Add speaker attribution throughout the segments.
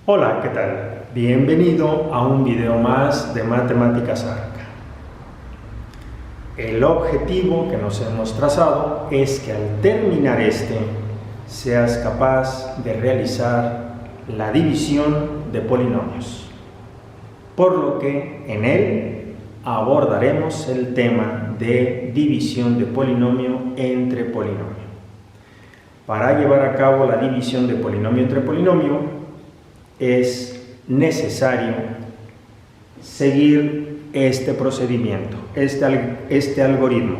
Speaker 1: Hola, ¿qué tal? Bienvenido a un video más de Matemáticas Arca. El objetivo que nos hemos trazado es que al terminar seas capaz de realizar la división de polinomios, por lo que en él abordaremos el tema de división de polinomio entre polinomio. Para llevar a cabo la división de polinomio entre polinomio, es necesario seguir este procedimiento, este algoritmo.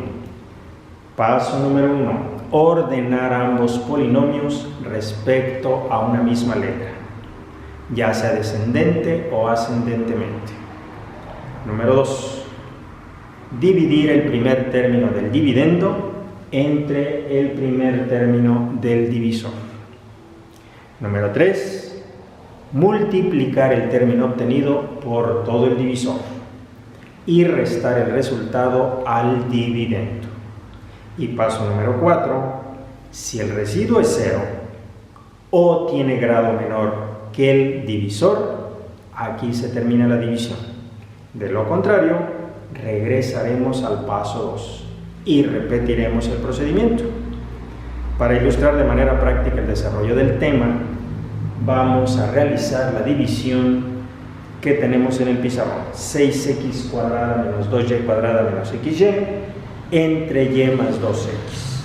Speaker 1: Paso número 1, ordenar ambos polinomios respecto a una misma letra, ya sea descendente o ascendentemente. Número 2, dividir el primer término del dividendo entre el primer término del divisor. Número 3, multiplicar el término obtenido por todo el divisor y restar el resultado al dividendo. Y paso número 4, si el residuo es 0 o tiene grado menor que el divisor, aquí se termina la división. De lo contrario, regresaremos al paso 2 y repetiremos el procedimiento. Para ilustrar de manera práctica el desarrollo del tema, vamos a realizar la división que tenemos en el pizarrón: 6x cuadrada menos 2y cuadrada menos xy entre y más 2x.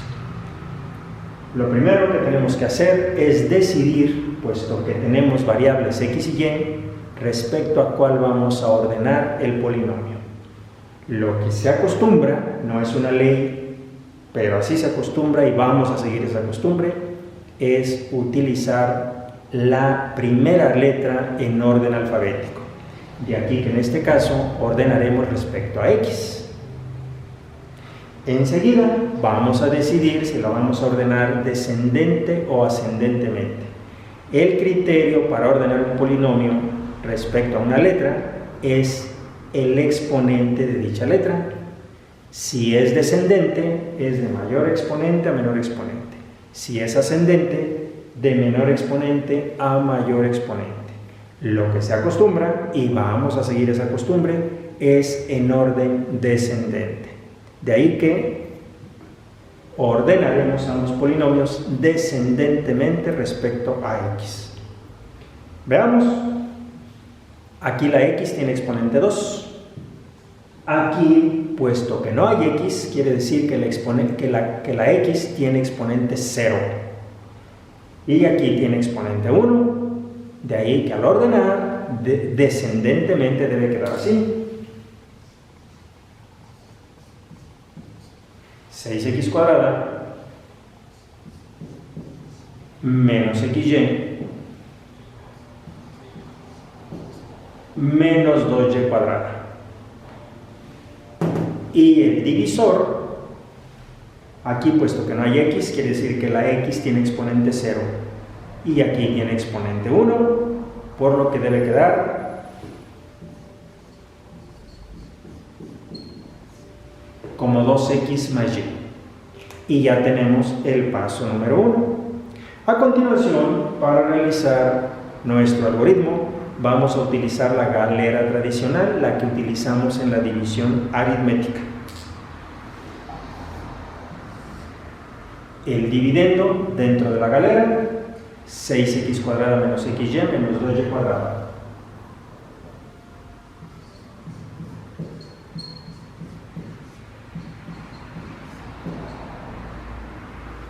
Speaker 1: Lo primero que tenemos que hacer es decidir, puesto que tenemos variables x y y, respecto a cuál vamos a ordenar el polinomio. Lo que se acostumbra, no es una ley, pero así se acostumbra y vamos a seguir esa costumbre, es utilizar la primera letra en orden alfabético. De aquí que en este caso ordenaremos respecto a x. Enseguida vamos a decidir si lo vamos a ordenar descendente o ascendentemente. El criterio para ordenar un polinomio respecto a una letra es el exponente de dicha letra. Si es descendente, es de mayor exponente a menor exponente. Si es ascendente, de menor exponente a mayor exponente. Lo que se acostumbra, y vamos a seguir esa costumbre, es en orden descendente. De ahí que ordenaremos ambos polinomios descendentemente respecto a x. Veamos. Aquí la x tiene exponente 2. Aquí, puesto que no hay x, quiere decir que la x tiene exponente 0. Y aquí tiene exponente 1, de ahí que al ordenar descendentemente debe quedar así: 6x cuadrada menos xy menos 2y cuadrada. Y el divisor, aquí, puesto que no hay x, quiere decir que la x tiene exponente 0 y aquí tiene exponente 1, por lo que debe quedar como 2x más y. Y ya tenemos el paso número 1. A continuación, para realizar nuestro algoritmo, vamos a utilizar la galera tradicional, la que utilizamos en la división aritmética. El dividendo dentro de la galera: 6x cuadrada menos xy menos 2y cuadrada.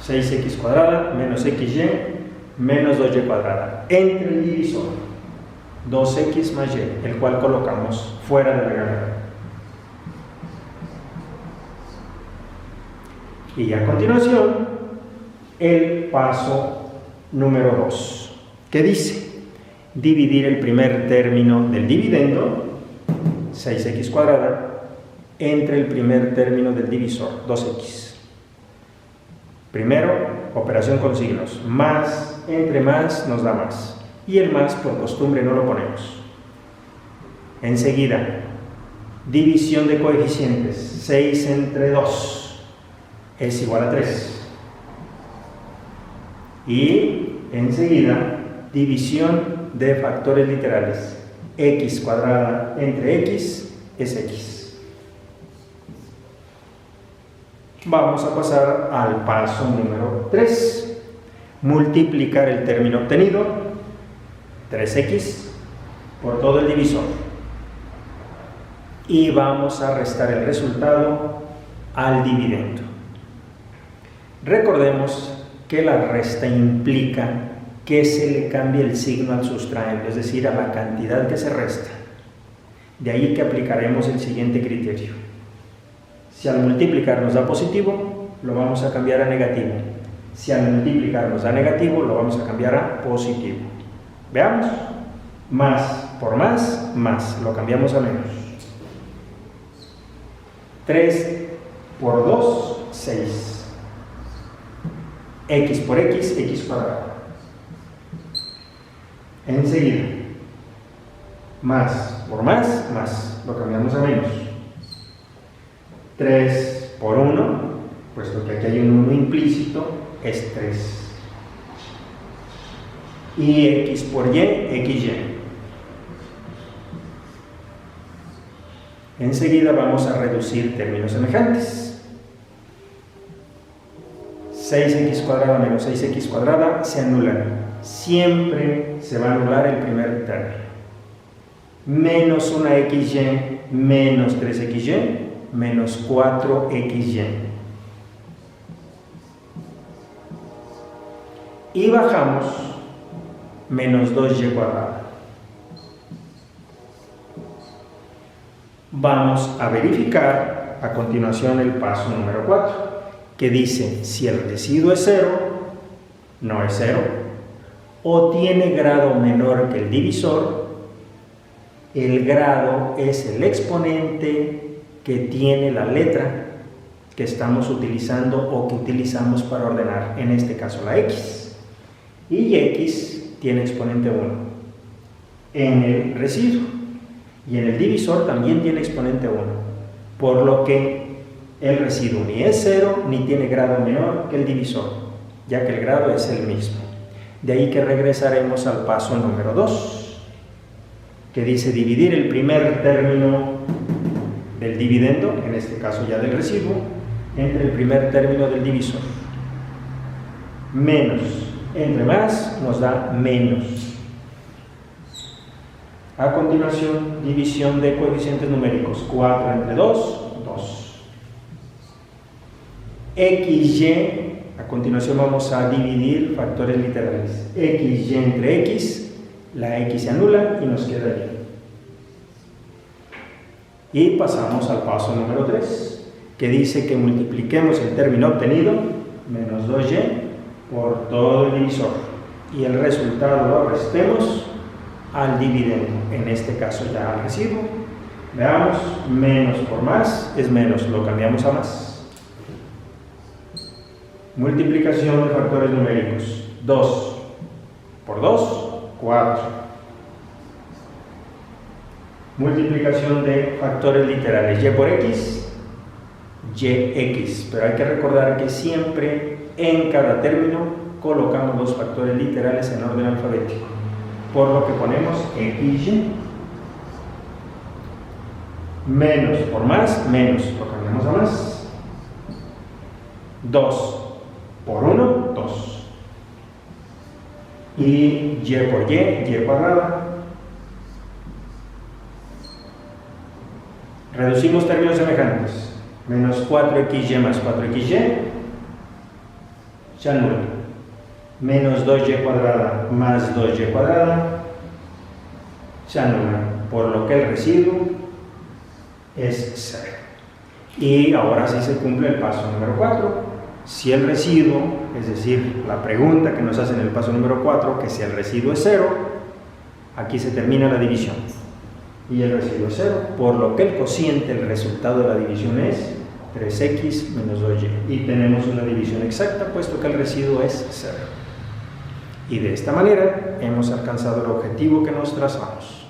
Speaker 1: (6x cuadrada menos xy menos 2y cuadrada) entre el divisor 2x más y, el cual colocamos fuera de la galera. Y a continuación, el paso número 2, que dice dividir el primer término del dividendo, 6x cuadrada, entre el primer término del divisor, 2x. Primero, operación con signos: más entre más nos da más, y el más por costumbre no lo ponemos. Enseguida, división de coeficientes: 6 entre 2 es igual a 3. Y enseguida división de factores literales. X cuadrada entre X es X. Vamos a pasar al paso número 3. Multiplicar el término obtenido, 3X, por todo el divisor. Y vamos a restar el resultado al dividendo. Recordemos que la resta implica que se le cambie el signo al sustraendo, es decir, a la cantidad que se resta. De ahí que aplicaremos el siguiente criterio. Si al multiplicar nos da positivo, lo vamos a cambiar a negativo. Si al multiplicar nos da negativo, lo vamos a cambiar a positivo. Veamos. Más por más, lo cambiamos a menos. 3 por 2, 6. X por X, X cuadrado. Enseguida, más por más, lo cambiamos a menos. 3 por 1, puesto que aquí hay un 1 implícito, es 3. Y X por Y, XY. Enseguida vamos a reducir términos semejantes. 6x cuadrada menos 6x cuadrada se anulan. Siempre se va a anular el primer término. Menos 1xy menos 3xy menos 4xy. Y bajamos menos 2y cuadrada. Vamos a verificar a continuación el paso número 4, que dice si el residuo es 0, no es 0, o tiene grado menor que el divisor. El grado es el exponente que tiene la letra que estamos utilizando o que utilizamos para ordenar, en este caso la X. Y X tiene exponente 1 en el residuo. Y en el divisor también tiene exponente 1, por lo que el residuo ni es 0 ni tiene grado menor que el divisor, ya que el grado es el mismo. De ahí que regresaremos al paso número 2, que dice dividir el primer término del dividendo, en este caso ya del residuo, entre el primer término del divisor. Menos entre más nos da menos. A continuación, división de coeficientes numéricos. 4 entre 2, 2. XY, a continuación vamos a dividir factores literales. XY entre X, la X se anula y nos queda Y. Y pasamos al paso número 3, que dice que multipliquemos el término obtenido, menos 2y, por todo el divisor. Y el resultado lo restemos al dividendo, en este caso ya al residuo. Veamos, menos por más es menos, lo cambiamos a más. Multiplicación de factores numéricos. 2 por 2, 4. Multiplicación de factores literales. Y por X, YX. Pero hay que recordar que siempre en cada término colocamos los factores literales en orden alfabético, por lo que ponemos XY. Menos por más, menos, lo cambiamos a más. 2 por 1, 2. Y Y por Y cuadrada. Reducimos términos semejantes. Menos 4xy más 4xy se anula. Menos 2y cuadrada más 2y cuadrada se anula, por lo que el residuo es 0. Y ahora sí se cumple el paso número 4. Si el residuo, es decir, la pregunta que nos hacen en el paso número 4, que si el residuo es 0, aquí se termina la división. Y el residuo es 0, por lo que el cociente, el resultado de la división es 3x menos 2y. Y tenemos una división exacta, puesto que el residuo es 0. Y de esta manera hemos alcanzado el objetivo que nos trazamos.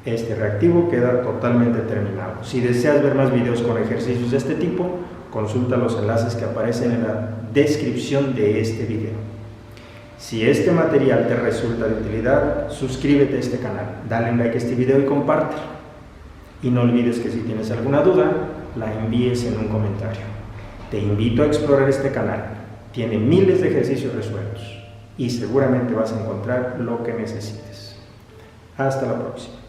Speaker 1: Este reactivo queda totalmente terminado. Si deseas ver más videos con ejercicios de este tipo, consulta los enlaces que aparecen en la descripción de este video. Si este material te resulta de utilidad, suscríbete a este canal, dale un like a este video y compártelo. Y no olvides que si tienes alguna duda, la envíes en un comentario. Te invito a explorar este canal, tiene miles de ejercicios resueltos y seguramente vas a encontrar lo que necesites. Hasta la próxima.